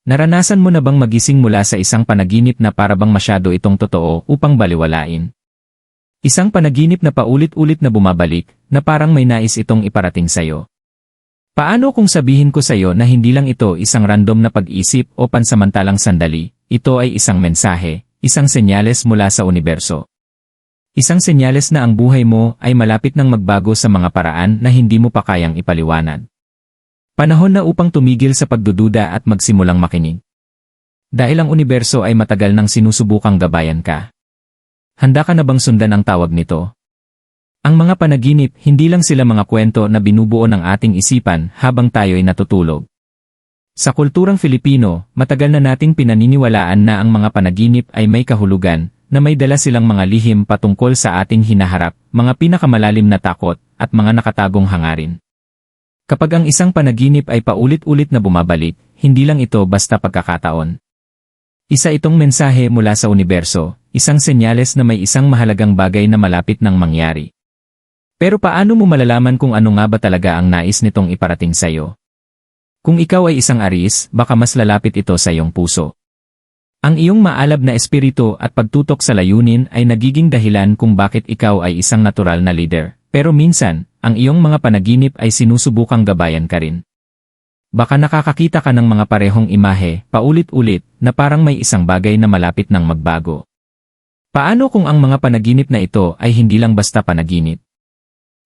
Naranasan mo na bang magising mula sa isang panaginip na para bang masyado itong totoo upang baliwalain? Isang panaginip na paulit-ulit na bumabalik, na parang may nais itong iparating sa'yo. Paano kung sabihin ko sa'yo na hindi lang ito isang random na pag-isip o pansamantalang sandali, ito ay isang mensahe, isang senyales mula sa universo. Isang senyales na ang buhay mo ay malapit nang magbago sa mga paraan na hindi mo pa kayang ipaliwanag. Panahon na upang tumigil sa pagdududa at magsimulang makinig. Dahil ang universo ay matagal nang sinusubukang gabayan ka. Handa ka na bang sundan ang tawag nito? Ang mga panaginip, hindi lang sila mga kwento na binubuo ng ating isipan habang tayo'y natutulog. Sa kulturang Filipino, matagal na nating pinaniniwalaan na ang mga panaginip ay may kahulugan, na may dala silang mga lihim patungkol sa ating hinaharap, mga pinakamalalim na takot, at mga nakatagong hangarin. Kapag ang isang panaginip ay paulit-ulit na bumabalik, hindi lang ito basta pagkakataon. Isa itong mensahe mula sa universo, isang senyales na may isang mahalagang bagay na malapit nang mangyari. Pero paano mo malalaman kung ano nga ba talaga ang nais nitong iparating sa'yo? Kung ikaw ay isang Aries, baka mas lalapit ito sa iyong puso. Ang iyong maalab na espiritu at pagtutok sa layunin ay nagiging dahilan kung bakit ikaw ay isang natural na leader. Pero minsan, ang iyong mga panaginip ay sinusubukang gabayan ka rin. Baka nakakakita ka ng mga parehong imahe, paulit-ulit, na parang may isang bagay na malapit nang magbago. Paano kung ang mga panaginip na ito ay hindi lang basta panaginip?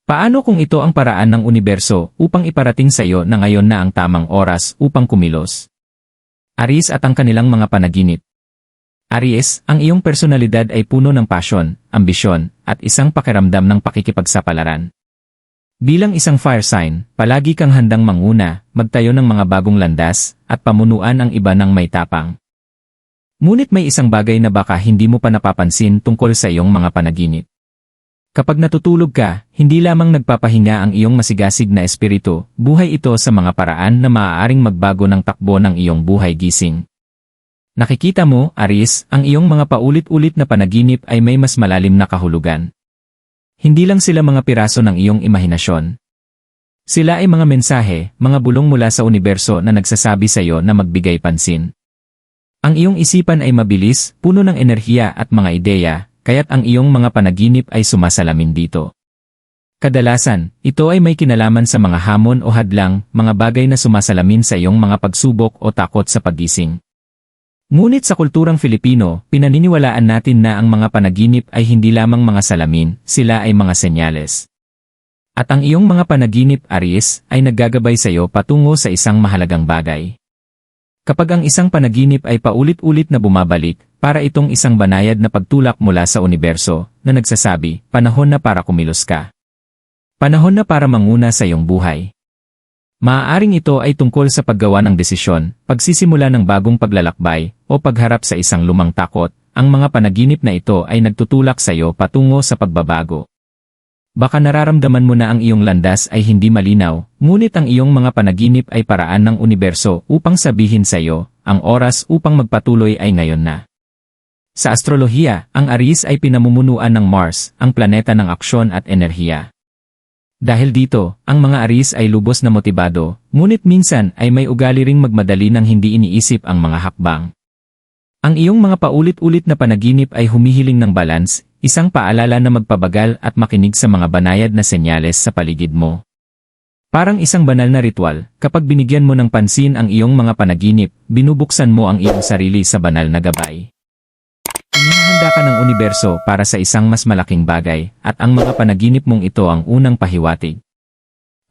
Paano kung ito ang paraan ng universo upang iparating sa iyo na ngayon na ang tamang oras upang kumilos? Aries at ang kanilang mga panaginip. Aries, ang iyong personalidad ay puno ng pasyon, ambisyon, at isang pakiramdam ng pakikipagsapalaran. Bilang isang fire sign, palagi kang handang manguna, magtayo ng mga bagong landas, at pamunuan ang iba ng may tapang. Ngunit may isang bagay na baka hindi mo pa napapansin tungkol sa iyong mga panaginip. Kapag natutulog ka, hindi lamang nagpapahinga ang iyong masigasig na espiritu, buhay ito sa mga paraan na maaaring magbago ng takbo ng iyong buhay gising. Nakikita mo, Aries, ang iyong mga paulit-ulit na panaginip ay may mas malalim na kahulugan. Hindi lang sila mga piraso ng iyong imahinasyon. Sila ay mga mensahe, mga bulong mula sa universo na nagsasabi sa iyo na magbigay pansin. Ang iyong isipan ay mabilis, puno ng enerhiya at mga ideya, kaya't ang iyong mga panaginip ay sumasalamin dito. Kadalasan, ito ay may kinalaman sa mga hamon o hadlang, mga bagay na sumasalamin sa iyong mga pagsubok o takot sa paggising. Ngunit sa kulturang Filipino, pinaniniwalaan natin na ang mga panaginip ay hindi lamang mga salamin, sila ay mga senyales. At ang iyong mga panaginip, Aries, ay naggagabay sa iyo patungo sa isang mahalagang bagay. Kapag ang isang panaginip ay paulit-ulit na bumabalik, para itong isang banayad na pagtulak mula sa universo, na nagsasabi, panahon na para kumilos ka. Panahon na para manguna sa iyong buhay. Maaaring ito ay tungkol sa paggawa ng desisyon, pagsisimula ng bagong paglalakbay, o pagharap sa isang lumang takot. Ang mga panaginip na ito ay nagtutulak sa iyo patungo sa pagbabago. Baka nararamdaman mo na ang iyong landas ay hindi malinaw, ngunit ang iyong mga panaginip ay paraan ng universo upang sabihin sa iyo, ang oras upang magpatuloy ay ngayon na. Sa astrolohiya, ang Aries ay pinamumunuan ng Mars, ang planeta ng aksyon at enerhiya. Dahil dito, ang mga Aries ay lubos na motibado, ngunit minsan ay may ugali ring magmadali nang hindi iniisip ang mga hakbang. Ang iyong mga paulit-ulit na panaginip ay humihiling ng balance, isang paalala na magpabagal at makinig sa mga banayad na senyales sa paligid mo. Parang isang banal na ritual, kapag binigyan mo ng pansin ang iyong mga panaginip, binubuksan mo ang iyong sarili sa banal na gabay. Inihahanda ka ng universo para sa isang mas malaking bagay, at ang mga panaginip mong ito ang unang pahiwatig.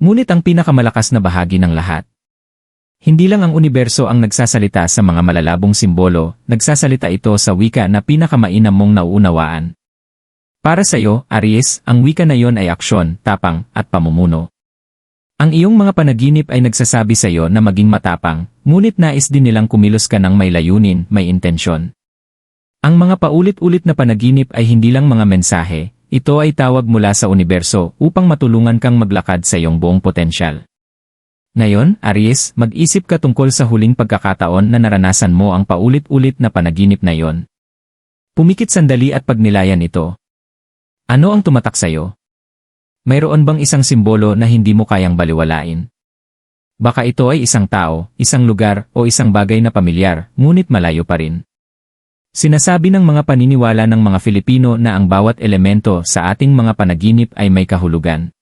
Ngunit ang pinakamalakas na bahagi ng lahat. Hindi lang ang universo ang nagsasalita sa mga malalabong simbolo, nagsasalita ito sa wika na pinakamainam mong nauunawaan. Para sa iyo, Aries, ang wika na yon ay aksyon, tapang, at pamumuno. Ang iyong mga panaginip ay nagsasabi sa iyo na maging matapang, ngunit nais din nilang kumilos ka ng may layunin, may intensyon. Ang mga paulit-ulit na panaginip ay hindi lang mga mensahe, ito ay tawag mula sa universo upang matulungan kang maglakad sa iyong buong potensyal. Ngayon, Aries, mag-isip ka tungkol sa huling pagkakataon na naranasan mo ang paulit-ulit na panaginip na iyon. Pumikit sandali at pagnilayan ito. Ano ang tumatak sa iyo? Mayroon bang isang simbolo na hindi mo kayang baliwalain? Baka ito ay isang tao, isang lugar, o isang bagay na pamilyar, ngunit malayo pa rin. Sinasabi ng mga paniniwala ng mga Filipino na ang bawat elemento sa ating mga panaginip ay may kahulugan.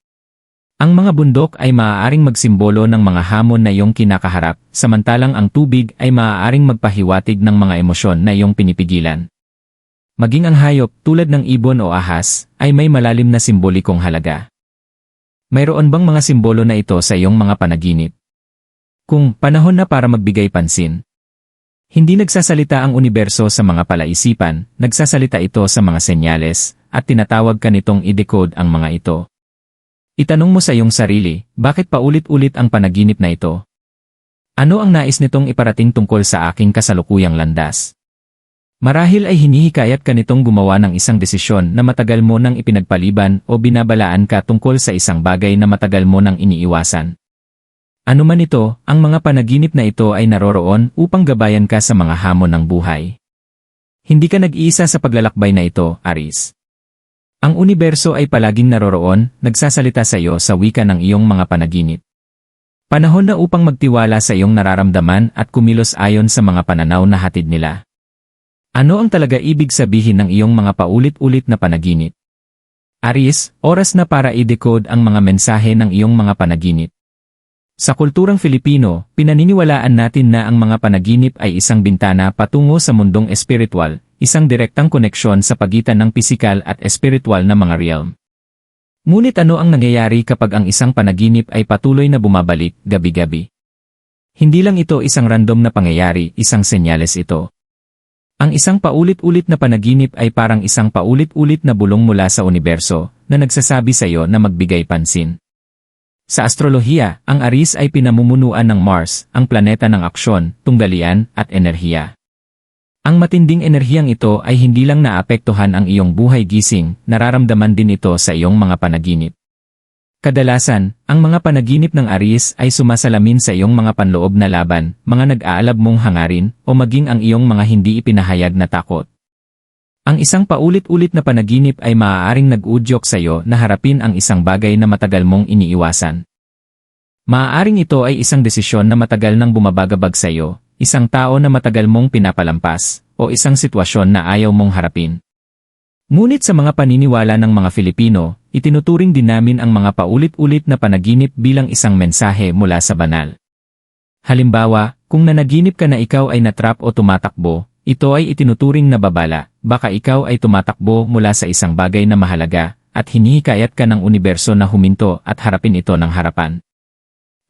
Ang mga bundok ay maaaring magsimbolo ng mga hamon na iyong kinakaharap, samantalang ang tubig ay maaaring magpahiwatig ng mga emosyon na iyong pinipigilan. Maging ang hayop, tulad ng ibon o ahas, ay may malalim na simbolikong halaga. Mayroon bang mga simbolo na ito sa iyong mga panaginip? Kung panahon na para magbigay pansin. Hindi nagsasalita ang universo sa mga palaisipan, nagsasalita ito sa mga senyales, at tinatawag ka nitong i-decode ang mga ito. Itanong mo sa iyong sarili, bakit paulit-ulit ang panaginip na ito? Ano ang nais nitong iparating tungkol sa aking kasalukuyang landas? Marahil ay hinihikayat ka nitong gumawa ng isang desisyon na matagal mo nang ipinagpaliban o binabalaan ka tungkol sa isang bagay na matagal mo nang iniiwasan. Ano man ito, ang mga panaginip na ito ay naroroon upang gabayan ka sa mga hamon ng buhay. Hindi ka nag-iisa sa paglalakbay na ito, Aries. Ang universo ay palaging naroroon, nagsasalita sa iyo sa wika ng iyong mga panaginip. Panahon na upang magtiwala sa iyong nararamdaman at kumilos ayon sa mga pananaw na hatid nila. Ano ang talaga ibig sabihin ng iyong mga paulit-ulit na panaginip? Aries, oras na para i-decode ang mga mensahe ng iyong mga panaginip. Sa kulturang Filipino, pinaniniwalaan natin na ang mga panaginip ay isang bintana patungo sa mundong espiritual, isang direktang koneksyon sa pagitan ng pisikal at espiritual na mga realm. Ngunit ano ang nangyayari kapag ang isang panaginip ay patuloy na bumabalik, gabi-gabi? Hindi lang ito isang random na pangyayari, isang senyales ito. Ang isang paulit-ulit na panaginip ay parang isang paulit-ulit na bulong mula sa universo na nagsasabi sa iyo na magbigay pansin. Sa astrolohiya, ang Aries ay pinamumunuan ng Mars, ang planeta ng aksyon, tunggalian, at enerhiya. Ang matinding enerhiyang ito ay hindi lang naapektuhan ang iyong buhay gising, nararamdaman din ito sa iyong mga panaginip. Kadalasan, ang mga panaginip ng Aries ay sumasalamin sa iyong mga panloob na laban, mga nag-aalab mong hangarin, o maging ang iyong mga hindi ipinahayag na takot. Ang isang paulit-ulit na panaginip ay maaaring nag-udyok sa iyo na harapin ang isang bagay na matagal mong iniiwasan. Maaaring ito ay isang desisyon na matagal nang bumabagabag sa iyo, isang tao na matagal mong pinapalampas, o isang sitwasyon na ayaw mong harapin. Ngunit sa mga paniniwala ng mga Filipino, itinuturing din namin ang mga paulit-ulit na panaginip bilang isang mensahe mula sa banal. Halimbawa, kung nanaginip ka na ikaw ay natrap o tumatakbo, ito ay itinuturing na babala, baka ikaw ay tumatakbo mula sa isang bagay na mahalaga, at hinihikayat ka ng universo na huminto at harapin ito ng harapan.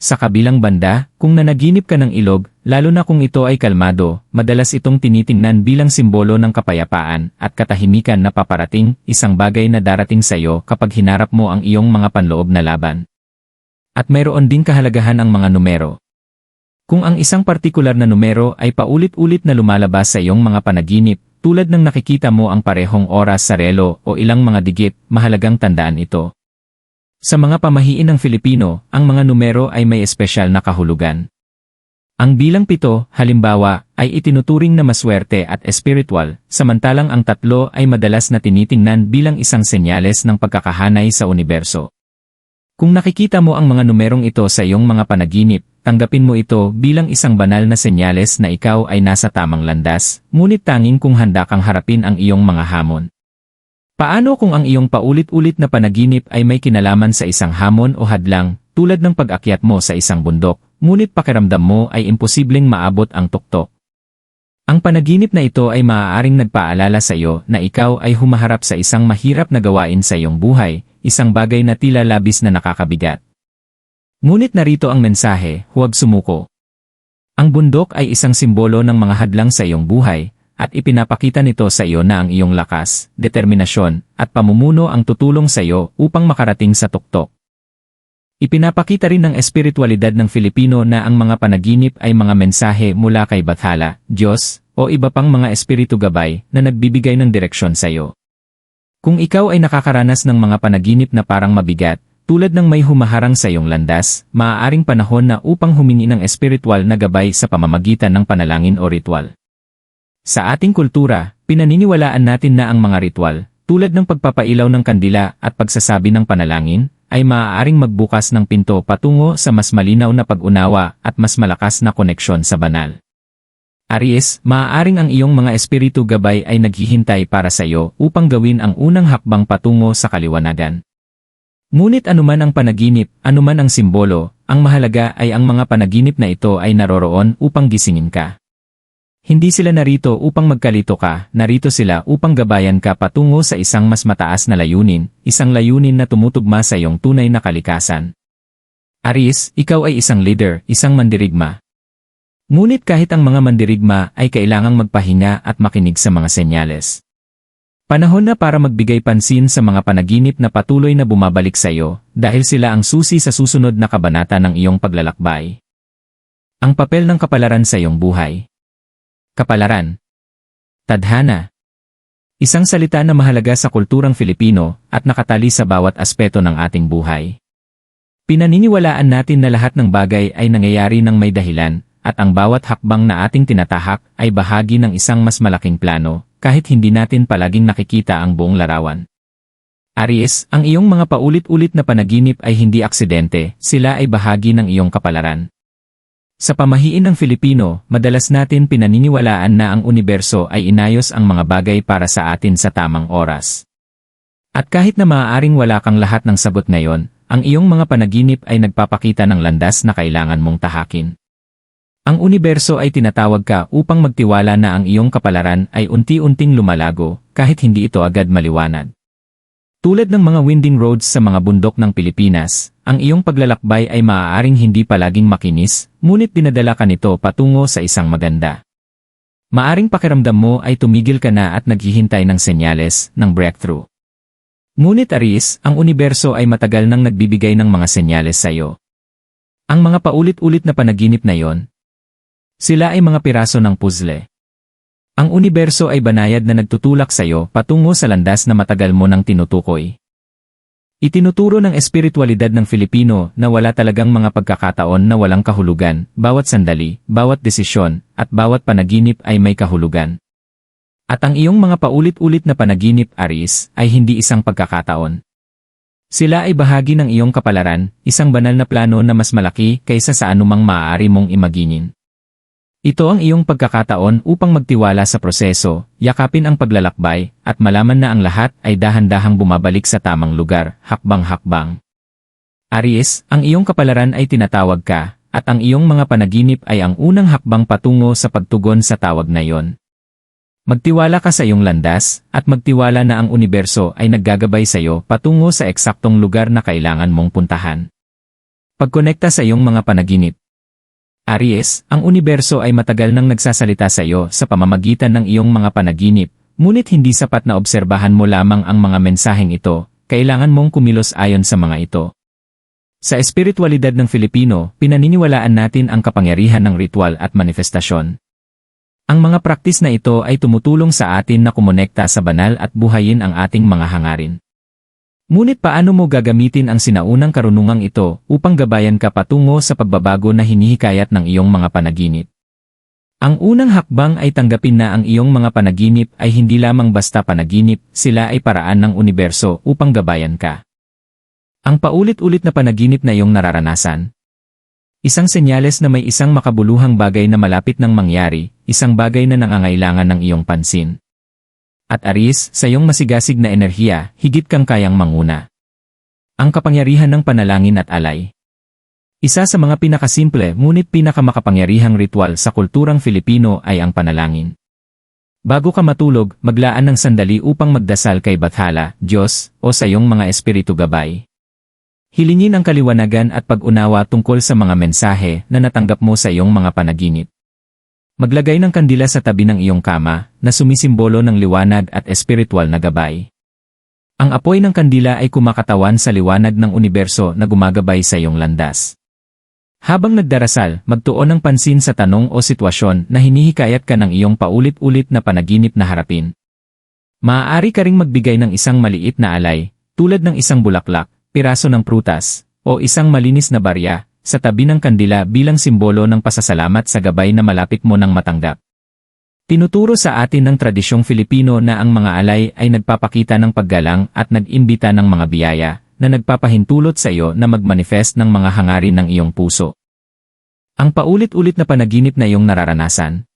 Sa kabilang banda, kung nanaginip ka ng ilog, lalo na kung ito ay kalmado, madalas itong tinitingnan bilang simbolo ng kapayapaan at katahimikan na paparating, isang bagay na darating sa iyo kapag hinarap mo ang iyong mga panloob na laban. At mayroon din kahalagahan ang mga numero. Kung ang isang partikular na numero ay paulit-ulit na lumalabas sa iyong mga panaginip, tulad ng nakikita mo ang parehong oras sa relo o ilang mga digit, mahalagang tandaan ito. Sa mga pamahiin ng Filipino, ang mga numero ay may espesyal na kahulugan. Ang bilang 7, halimbawa, ay itinuturing na maswerte at espiritual, samantalang ang 3 ay madalas na tinitingnan bilang isang senyales ng pagkakahanay sa universo. Kung nakikita mo ang mga numerong ito sa iyong mga panaginip, tanggapin mo ito bilang isang banal na senyales na ikaw ay nasa tamang landas, ngunit tanging kung handa kang harapin ang iyong mga hamon. Paano kung ang iyong paulit-ulit na panaginip ay may kinalaman sa isang hamon o hadlang, tulad ng pag-akyat mo sa isang bundok, ngunit pakiramdam mo ay imposibleng maabot ang tuktok? Ang panaginip na ito ay maaaring nagpaalala sa iyo na ikaw ay humaharap sa isang mahirap na gawain sa iyong buhay, isang bagay na tila labis na nakakabigat. Ngunit narito ang mensahe, huwag sumuko. Ang bundok ay isang simbolo ng mga hadlang sa iyong buhay, at ipinapakita nito sa iyo na ang iyong lakas, determinasyon, at pamumuno ang tutulong sa iyo upang makarating sa tuktok. Ipinapakita rin ng espiritualidad ng Filipino na ang mga panaginip ay mga mensahe mula kay Bathala, Diyos, o iba pang mga espiritu gabay na nagbibigay ng direksyon sa iyo. Kung ikaw ay nakakaranas ng mga panaginip na parang mabigat, tulad ng may humaharang sa iyong landas, maaaring panahon na upang humingi ng espiritual na gabay sa pamamagitan ng panalangin o ritual. Sa ating kultura, pinaniniwalaan natin na ang mga ritual, tulad ng pagpapailaw ng kandila at pagsasabi ng panalangin, ay maaaring magbukas ng pinto patungo sa mas malinaw na pag-unawa at mas malakas na koneksyon sa banal. Aries, maaaring ang iyong mga espiritu gabay ay naghihintay para sa iyo upang gawin ang unang hakbang patungo sa kaliwanagan. Ngunit anuman ang panaginip, anuman ang simbolo, ang mahalaga ay ang mga panaginip na ito ay naroroon upang gisingin ka. Hindi sila narito upang magkalito ka, narito sila upang gabayan ka patungo sa isang mas mataas na layunin, isang layunin na tumutugma sa iyong tunay na kalikasan. Aries, ikaw ay isang leader, isang mandirigma. Ngunit kahit ang mga mandirigma ay kailangang magpahinga at makinig sa mga senyales. Panahon na para magbigay pansin sa mga panaginip na patuloy na bumabalik sa iyo dahil sila ang susi sa susunod na kabanata ng iyong paglalakbay. Ang papel ng kapalaran sa iyong buhay. Kapalaran. Tadhana. Isang salita na mahalaga sa kulturang Filipino at nakatali sa bawat aspeto ng ating buhay. Pinaniniwalaan natin na lahat ng bagay ay nangyayari ng may dahilan, at ang bawat hakbang na ating tinatahak ay bahagi ng isang mas malaking plano, kahit hindi natin palaging nakikita ang buong larawan. Aries, ang iyong mga paulit-ulit na panaginip ay hindi aksidente, sila ay bahagi ng iyong kapalaran. Sa pamahiin ng Filipino, madalas natin pinaniniwalaan na ang universo ay inayos ang mga bagay para sa atin sa tamang oras. At kahit na maaaring wala kang lahat ng sagot ngayon, ang iyong mga panaginip ay nagpapakita ng landas na kailangan mong tahakin. Ang universo ay tinatawag ka upang magtiwala na ang iyong kapalaran ay unti-unting lumalago, kahit hindi ito agad maliwanag. Tulad ng mga winding roads sa mga bundok ng Pilipinas, ang iyong paglalakbay ay maaaring hindi palaging makinis, ngunit dinadala ka nito patungo sa isang maganda. Maaring pakiramdam mo ay tumigil ka na at naghihintay ng senyales ng breakthrough. Ngunit Aries, ang universo ay matagal nang nagbibigay ng mga senyales sa iyo. Ang mga paulit-ulit na panaginip na yon, sila ay mga piraso ng puzzle. Ang universo ay banayad na nagtutulak sa iyo patungo sa landas na matagal mo nang tinutukoy. Itinuturo ng espiritualidad ng Filipino na wala talagang mga pagkakataon na walang kahulugan, bawat sandali, bawat desisyon, at bawat panaginip ay may kahulugan. At ang iyong mga paulit-ulit na panaginip, Aries, ay hindi isang pagkakataon. Sila ay bahagi ng iyong kapalaran, isang banal na plano na mas malaki kaysa sa anumang maaari mong imaginin. Ito ang iyong pagkakataon upang magtiwala sa proseso, yakapin ang paglalakbay, at malaman na ang lahat ay dahan-dahang bumabalik sa tamang lugar, hakbang-hakbang. Aries, ang iyong kapalaran ay tinatawag ka, at ang iyong mga panaginip ay ang unang hakbang patungo sa pagtugon sa tawag na iyon. Magtiwala ka sa iyong landas, at magtiwala na ang universo ay naggagabay sa iyo patungo sa eksaktong lugar na kailangan mong puntahan. Pagkonekta sa iyong mga panaginip. Aries, ang universo ay matagal nang nagsasalita sa iyo sa pamamagitan ng iyong mga panaginip, ngunit hindi sapat na obserbahan mo lamang ang mga mensaheng ito, kailangan mong kumilos ayon sa mga ito. Sa espiritualidad ng Filipino, pinaniniwalaan natin ang kapangyarihan ng ritual at manifestasyon. Ang mga praktis na ito ay tumutulong sa atin na kumonekta sa banal at buhayin ang ating mga hangarin. Ngunit paano mo gagamitin ang sinaunang karunungang ito upang gabayan ka patungo sa pagbabago na hinihikayat ng iyong mga panaginip? Ang unang hakbang ay tanggapin na ang iyong mga panaginip ay hindi lamang basta panaginip, sila ay paraan ng universo upang gabayan ka. Ang paulit-ulit na panaginip na iyong nararanasan. Isang senyales na may isang makabuluhang bagay na malapit nang mangyari, isang bagay na nangangailangan ng iyong pansin. At Aries, sa iyong masigasig na enerhiya, higit kang kayang manguna. Ang kapangyarihan ng panalangin at alay. Isa sa mga pinakasimple ngunit pinakamakapangyarihang ritual sa kulturang Filipino ay ang panalangin. Bago ka matulog, maglaan ng sandali upang magdasal kay Bathala, Diyos, o sa iyong mga espiritu gabay. Hilingin ang kaliwanagan at pag-unawa tungkol sa mga mensahe na natanggap mo sa iyong mga panaginip. Maglagay ng kandila sa tabi ng iyong kama na sumisimbolo ng liwanag at espiritual na gabay. Ang apoy ng kandila ay kumakatawan sa liwanag ng universo na gumagabay sa iyong landas. Habang nagdarasal, magtuon ng pansin sa tanong o sitwasyon na hinihikayat ka ng iyong paulit-ulit na panaginip na harapin. Maaari ka ring magbigay ng isang maliit na alay, tulad ng isang bulaklak, piraso ng prutas, o isang malinis na barya, sa tabi ng kandila bilang simbolo ng pasasalamat sa gabay na malapit mo nang matanggap. Tinuturo sa atin ng tradisyong Filipino na ang mga alay ay nagpapakita ng paggalang at nag-imbita ng mga biyaya, na nagpapahintulot sa iyo na mag-manifest ng mga hangarin ng iyong puso. Ang paulit-ulit na panaginip na iyong nararanasan.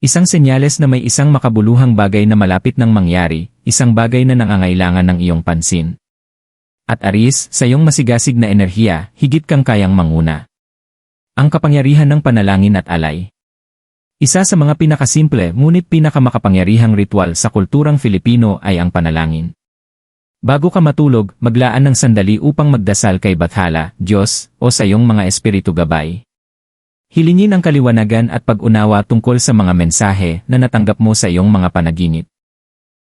Isang senyales na may isang makabuluhang bagay na malapit ng mangyari, isang bagay na nangangailangan ng iyong pansin. At Aries, sa iyong masigasig na enerhiya, higit kang kayang manguna. Ang kapangyarihan ng panalangin at alay. Isa sa mga pinakasimple ngunit pinakamakapangyarihang ritual sa kulturang Filipino ay ang panalangin. Bago ka matulog, maglaan ng sandali upang magdasal kay Bathala, Diyos, o sa iyong mga espiritu gabay. Hilingin ang kaliwanagan at pag-unawa tungkol sa mga mensahe na natanggap mo sa iyong mga panaginip.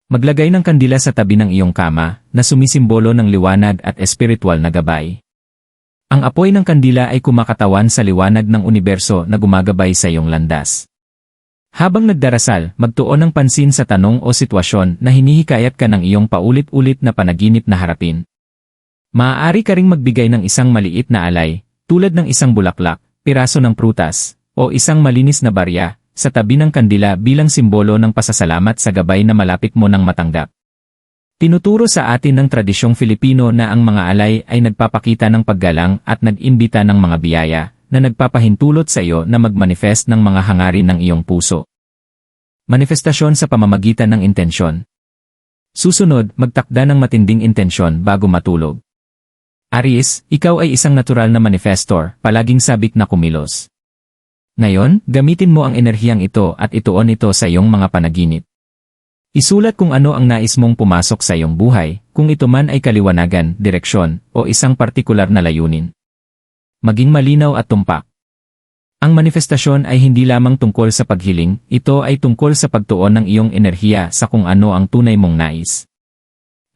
Maglagay ng kandila sa tabi ng iyong kama na sumisimbolo ng liwanag at espiritual na gabay. Ang apoy ng kandila ay kumakatawan sa liwanag ng universo na gumagabay sa iyong landas. Habang nagdarasal, magtuon ng pansin sa tanong o sitwasyon na hinihikayat ka ng iyong paulit-ulit na panaginip na harapin. Maaari ka ring magbigay ng isang maliit na alay, tulad ng isang bulaklak, piraso ng prutas, o isang malinis na barya, sa tabi ng kandila bilang simbolo ng pasasalamat sa gabay na malapit mo nang matanggap. Tinuturo sa atin ng tradisyong Filipino na ang mga alay ay nagpapakita ng paggalang at nag-imbita ng mga biyaya na nagpapahintulot sa iyo na mag-manifest ng mga hangarin ng iyong puso. Manifestasyon sa pamamagitan ng intensyon. Susunod, magtakda ng matinding intensyon bago matulog. Aries, ikaw ay isang natural na manifestor, palaging sabik na kumilos. Ngayon, gamitin mo ang enerhiyang ito at ituon ito sa iyong mga panaginip. Isulat kung ano ang nais mong pumasok sa iyong buhay, kung ito man ay kaliwanagan, direksyon, o isang partikular na layunin. Maging malinaw at tumpak. Ang manifestasyon ay hindi lamang tungkol sa paghiling, ito ay tungkol sa pagtuon ng iyong enerhiya sa kung ano ang tunay mong nais.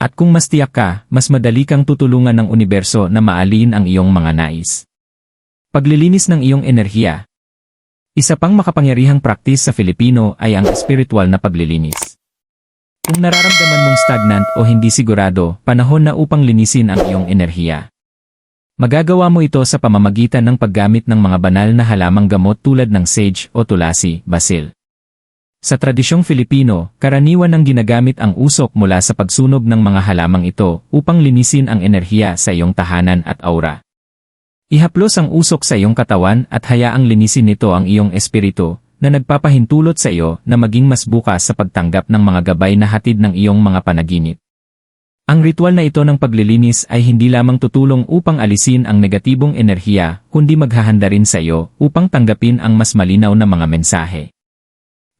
At kung mas tiyak ka, mas madali kang tutulungan ng universo na maalin ang iyong mga nais. Paglilinis ng iyong enerhiya. Isa pang makapangyarihang praktis sa Filipino ay ang spiritual na paglilinis. Kung nararamdaman mong stagnant o hindi sigurado, panahon na upang linisin ang iyong enerhiya. Magagawa mo ito sa pamamagitan ng paggamit ng mga banal na halamang gamot tulad ng sage o tulasi, basil. Sa tradisyong Filipino, karaniwan ang ginagamit ang usok mula sa pagsunog ng mga halamang ito upang linisin ang enerhiya sa iyong tahanan at aura. Ihaplos ang usok sa iyong katawan at hayaang linisin nito ang iyong espiritu na nagpapahintulot sa iyo na maging mas bukas sa pagtanggap ng mga gabay na hatid ng iyong mga panaginip. Ang ritual na ito ng paglilinis ay hindi lamang tutulong upang alisin ang negatibong enerhiya, kundi maghahanda rin sa iyo upang tanggapin ang mas malinaw na mga mensahe.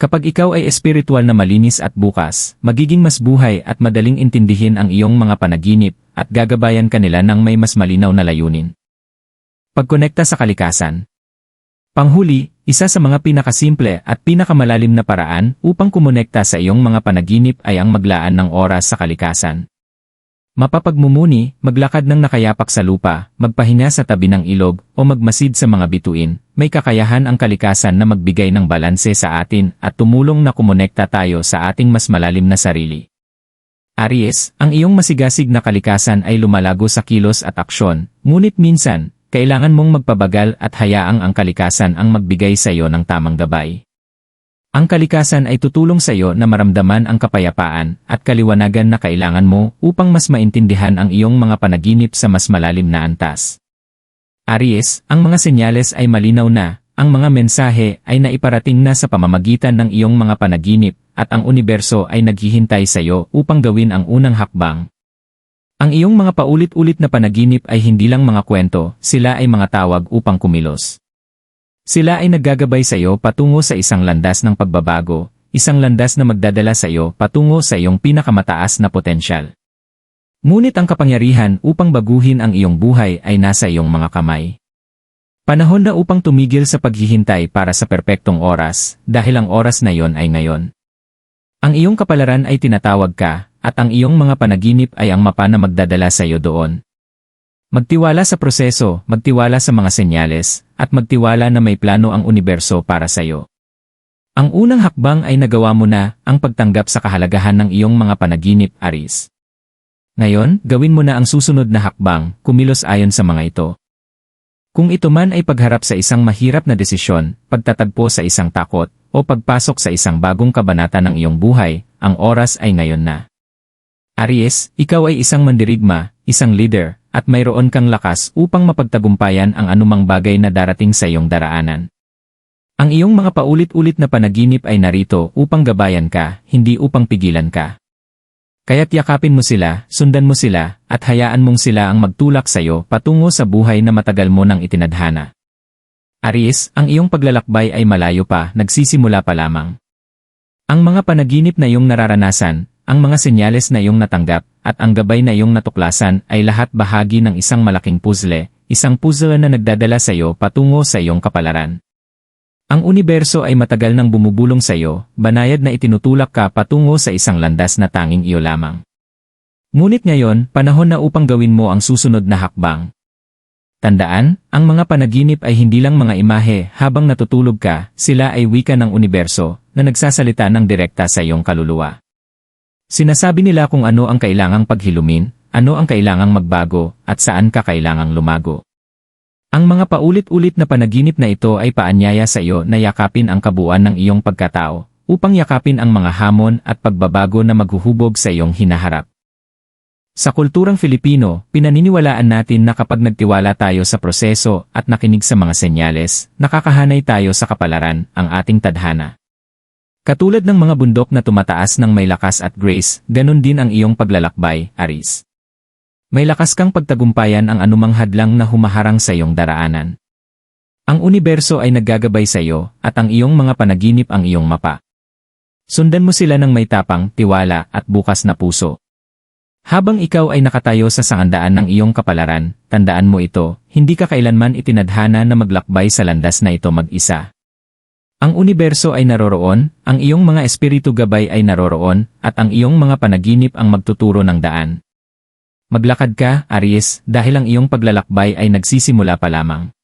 Kapag ikaw ay espiritual na malinis at bukas, magiging mas buhay at madaling intindihin ang iyong mga panaginip at gagabayan kanila ng may mas malinaw na layunin. Pagkonekta sa kalikasan. Panghuli, isa sa mga pinakasimple at pinakamalalim na paraan upang kumonekta sa iyong mga panaginip ay ang maglaan ng oras sa kalikasan. Mapapagmumuni, maglakad ng nakayapak sa lupa, magpahinga sa tabi ng ilog, o magmasid sa mga bituin, may kakayahan ang kalikasan na magbigay ng balanse sa atin at tumulong na kumonekta tayo sa ating mas malalim na sarili. Aries, ang iyong masigasig na kalikasan ay lumalago sa kilos at aksyon, ngunit minsan, kailangan mong magpabagal at hayaang ang kalikasan ang magbigay sa iyo ng tamang gabay. Ang kalikasan ay tutulong sa iyo na maramdaman ang kapayapaan at kaliwanagan na kailangan mo upang mas maintindihan ang iyong mga panaginip sa mas malalim na antas. Aries, ang mga senyales ay malinaw na, ang mga mensahe ay naiparating na sa pamamagitan ng iyong mga panaginip at ang universo ay naghihintay sa iyo upang gawin ang unang hakbang. Ang iyong mga paulit-ulit na panaginip ay hindi lang mga kwento, sila ay mga tawag upang kumilos. Sila ay naggagabay sa iyo patungo sa isang landas ng pagbabago, isang landas na magdadala sa iyo patungo sa iyong pinakamataas na potensyal. Ngunit ang kapangyarihan upang baguhin ang iyong buhay ay nasa iyong mga kamay. Panahon na upang tumigil sa paghihintay para sa perpektong oras, dahil ang oras na iyon ay ngayon. Ang iyong kapalaran ay tinatawag ka, at ang iyong mga panaginip ay ang mapa na magdadala sa iyo doon. Magtiwala sa proseso, magtiwala sa mga senyales, at magtiwala na may plano ang universo para sa iyo. Ang unang hakbang ay nagawa mo na, ang pagtanggap sa kahalagahan ng iyong mga panaginip, Aries. Ngayon, gawin mo na ang susunod na hakbang, kumilos ayon sa mga ito. Kung ito man ay pagharap sa isang mahirap na desisyon, pagtatagpo sa isang takot, o pagpasok sa isang bagong kabanata ng iyong buhay, ang oras ay ngayon na. Aries, ikaw ay isang mandirigma, isang leader, at mayroon kang lakas upang mapagtagumpayan ang anumang bagay na darating sa iyong daraanan. Ang iyong mga paulit-ulit na panaginip ay narito upang gabayan ka, hindi upang pigilan ka. Kaya't yakapin mo sila, sundan mo sila, at hayaan mong sila ang magtulak sa iyo patungo sa buhay na matagal mo nang itinadhana. Aries, ang iyong paglalakbay ay malayo pa, nagsisimula pa lamang. Ang mga panaginip na iyong nararanasan, ang mga senyales na iyong natanggap, at ang gabay na iyong natuklasan ay lahat bahagi ng isang malaking isang puzzle na nagdadala sa iyo patungo sa iyong kapalaran. Ang universo ay matagal nang bumubulong sa iyo, banayad na itinutulak ka patungo sa isang landas na tanging iyo lamang. Ngunit ngayon, panahon na upang gawin mo ang susunod na hakbang. Tandaan, ang mga panaginip ay hindi lang mga imahe habang natutulog ka, sila ay wika ng universo na nagsasalita ng direkta sa iyong kaluluwa. Sinasabi nila kung ano ang kailangang paghilumin, ano ang kailangang magbago, at saan ka kailangang lumago. Ang mga paulit-ulit na panaginip na ito ay paanyaya sa iyo na yakapin ang kabuuan ng iyong pagkatao, upang yakapin ang mga hamon at pagbabago na maghuhubog sa iyong hinaharap. Sa kulturang Filipino, pinaniniwalaan natin na kapag nagtiwala tayo sa proseso at nakinig sa mga senyales, nakakahanay tayo sa kapalaran, ang ating tadhana. Katulad ng mga bundok na tumataas ng may lakas at grace, ganun din ang iyong paglalakbay, Aries. May lakas kang pagtagumpayan ang anumang hadlang na humaharang sa iyong daraanan. Ang universo ay naggagabay sa iyo, at ang iyong mga panaginip ang iyong mapa. Sundan mo sila ng may tapang, tiwala, at bukas na puso. Habang ikaw ay nakatayo sa sangandaan ng iyong kapalaran, tandaan mo ito, hindi ka kailanman itinadhana na maglakbay sa landas na ito mag-isa. Ang universo ay naroroon, ang iyong mga espiritu gabay ay naroroon, at ang iyong mga panaginip ang magtuturo ng daan. Maglakad ka, Aries, dahil ang iyong paglalakbay ay nagsisimula pa lamang.